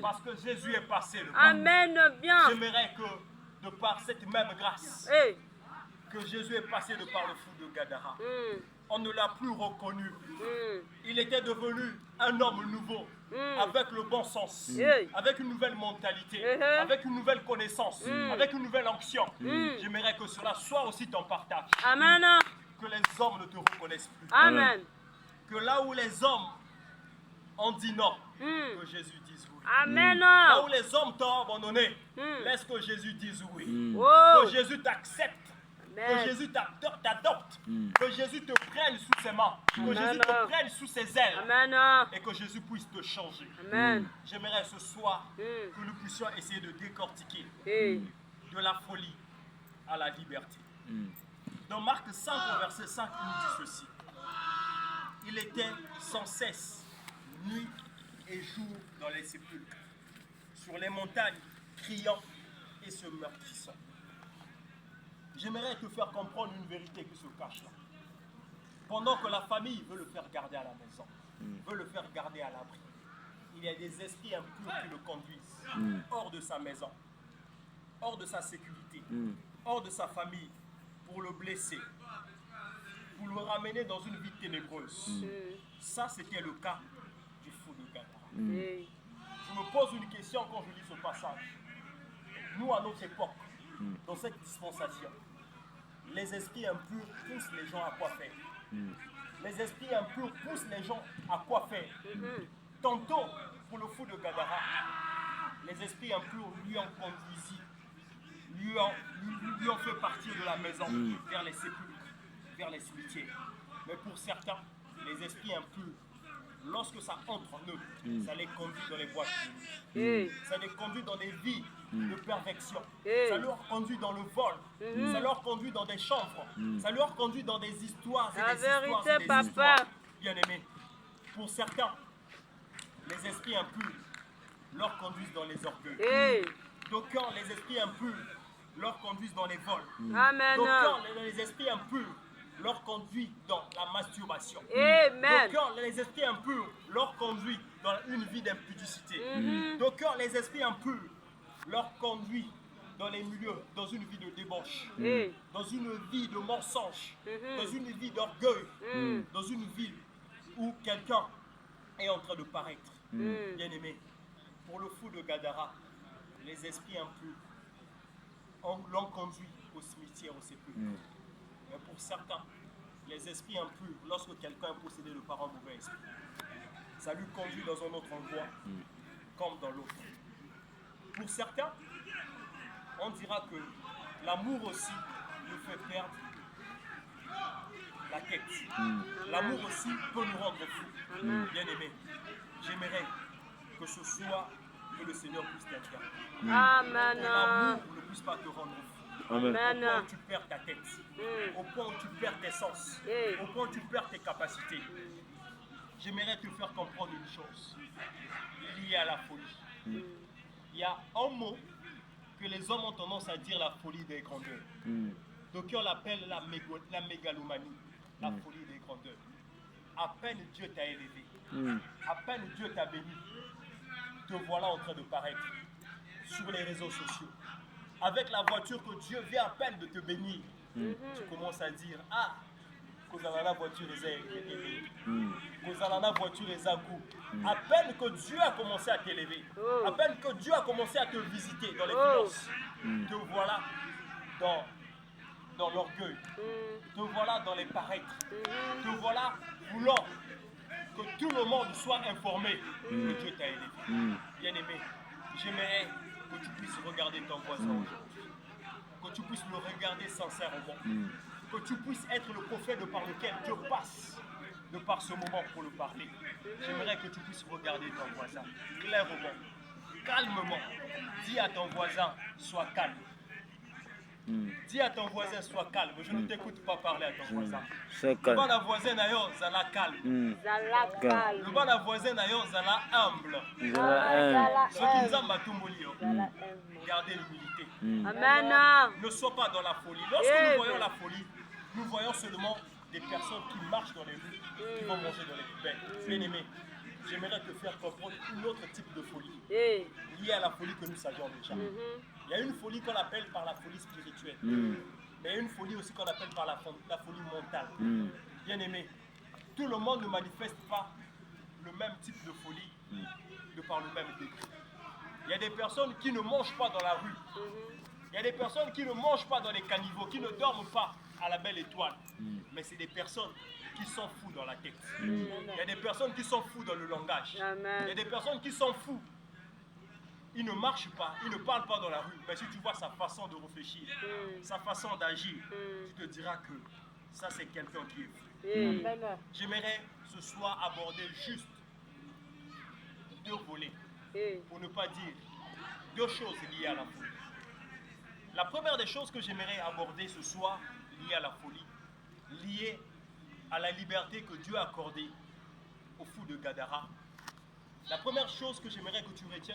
Parce que Jésus est passé le pas. Amen. Bien. J'aimerais que, de par cette même grâce, Hey. que Jésus est passé de par le fou de Gadara, Mm. on ne l'a plus reconnu. Mm. Il était devenu un homme nouveau, avec le bon sens, Hey. avec une nouvelle mentalité, Uh-huh. avec une nouvelle connaissance, avec une nouvelle onction. J'aimerais que cela soit aussi ton partage. Amen. Que les hommes ne te reconnaissent plus. Amen. Que là où les hommes ont dit non, Mm. que Jésus dise oui. Amen. Là où les hommes t'ont abandonné, Mm. laisse que Jésus dise oui. Oh. Que Jésus t'accepte. Que Amen. Jésus t'adopte. Que Jésus te prenne sous ses mains. Que Amen. Jésus te prenne sous ses ailes. Amen. Et que Jésus puisse te changer. Amen. J'aimerais ce soir Mm. que nous puissions essayer de décortiquer Hey. de la folie à la liberté. Dans Marc 5, au verset 5, il nous dit ceci. Il était sans cesse, nuit et jour, dans les sépulcres, sur les montagnes, criant et se meurtrissant. J'aimerais te faire comprendre une vérité qui se cache là. Pendant que la famille veut le faire garder à la maison, veut le faire garder à l'abri, il y a des esprits impurs qui le conduisent hors de sa maison, hors de sa sécurité, hors de sa famille, pour le blesser, pour le ramener dans une vie ténébreuse. Ça, c'était le cas du fou de Gadara. Hey. Je me pose une question quand je lis ce passage. Nous, à notre époque, dans cette dispensation, les esprits impurs poussent les gens à quoi faire. Les esprits impurs poussent les gens à quoi faire. Tantôt, pour le fou de Gadara, les esprits impurs lui ont conduit, lui ont fait partir de la maison vers les sépulcres, vers les cimetières. Mais pour certains, les esprits impurs, lorsque ça entre en eux, ça les conduit dans les boîtes de nuit. Hey. Ça les conduit dans des vies de perfection. Hey. Ça leur conduit dans le vol. Ça leur conduit dans des chanvres. Ça leur conduit dans des histoires et La des histoires vérité, et des papa. histoires. Bien aimé. Pour certains, les esprits impurs leur conduisent dans les orgueils. Hey. D'aucuns, les esprits impurs leur conduisent dans les vols. Amen. D'aucuns, les esprits impurs leur conduisent dans la masturbation. Amen. D'aucuns, les esprits impurs leur conduisent dans une vie d'impudicité. D'aucuns, les esprits impurs leur conduisent dans les milieux, dans une vie de débauche, Hey. dans une vie de mensonge, dans une vie d'orgueil, dans une vie où quelqu'un est en train de paraître. Bien aimé, pour le fou de Gadara, les esprits impurs l'ont conduit au cimetière, au sépulcre. Mais pour certains, les esprits impurs, lorsque quelqu'un est possédé de par un mauvais esprit, ça lui conduit dans un autre endroit, comme dans l'autre. Pour certains, on dira que l'amour aussi nous fait perdre la tête. L'amour aussi peut nous rendre fous. Bien aimé, j'aimerais que ce soit que le Seigneur puisse t'aider. Amen. Que l'amour ne puisse pas te rendre fou. Amen. Au point Amen. où tu perds ta tête, au point où tu perds tes sens, Hey. au point où tu perds tes capacités. J'aimerais te faire comprendre une chose liée à la folie. Il y a un mot que les hommes ont tendance à dire la folie des grandeurs. Donc on l'appelle la mégalomanie, la folie des grandeurs. À peine Dieu t'a élevé, à peine Dieu t'a béni, te voilà en train de paraître sur les réseaux sociaux. Avec la voiture que Dieu vient à peine de te bénir, tu commences à dire, ah, que la voiture est élevée, que la voiture est à goût. À peine que Dieu a commencé à t'élever, à peine que Dieu a commencé à te visiter dans les finances, te voilà dans l'orgueil, te voilà dans les paraîtres, te voilà voulant que tout le monde soit informé que Dieu t'a élevé. Bien aimé, j'aimerais que tu puisses regarder ton voisin aujourd'hui, que tu puisses le regarder sincèrement, que tu puisses être le prophète de par lequel Dieu passe de par ce moment pour le parler. J'aimerais que tu puisses regarder ton voisin clairement, calmement. Dis à ton voisin, sois calme. Dis à ton voisin, sois calme. Je ne t'écoute pas parler à ton voisin. C'est Le calme. bon voisin d'ailleurs, zala calme. Zala Le calme. bon voisin d'ailleurs, zala humble. Zala Ce qui nous a matomboli, humble. gardez l'humilité. Amen. Ne sois pas dans la folie. Lorsque nous voyons la folie, nous voyons seulement des personnes qui marchent dans les rues, qui vont manger dans les poubelles. Bien aimé, j'aimerais te faire comprendre une autre type de folie, Eh. liée à la folie que nous savions déjà. Mhm. Il y a une folie qu'on appelle par la folie spirituelle, Mm. mais il y a une folie aussi qu'on appelle par la folie mentale. Mm. Bien aimé, tout le monde ne manifeste pas le même type de folie de par le même degré. Il y a des personnes qui ne mangent pas dans la rue. Il y a des personnes qui ne mangent pas dans les caniveaux, qui ne dorment pas à la belle étoile. Mais c'est des personnes qui s'en foutent dans la tête. Il y a des personnes qui s'en foutent dans le langage. Amen. Il y a des personnes qui s'en foutent. Il ne marche pas, il ne parle pas dans la rue. Mais si tu vois sa façon de réfléchir, sa façon d'agir, tu te diras que ça c'est quelqu'un qui est fou. Eh. J'aimerais ce soir aborder juste deux volets, Eh. pour ne pas dire deux choses liées à la folie. La première des choses que j'aimerais aborder ce soir, liée à la folie, liée à la liberté que Dieu a accordée au fou de Gadara. La première chose que j'aimerais que tu retiennes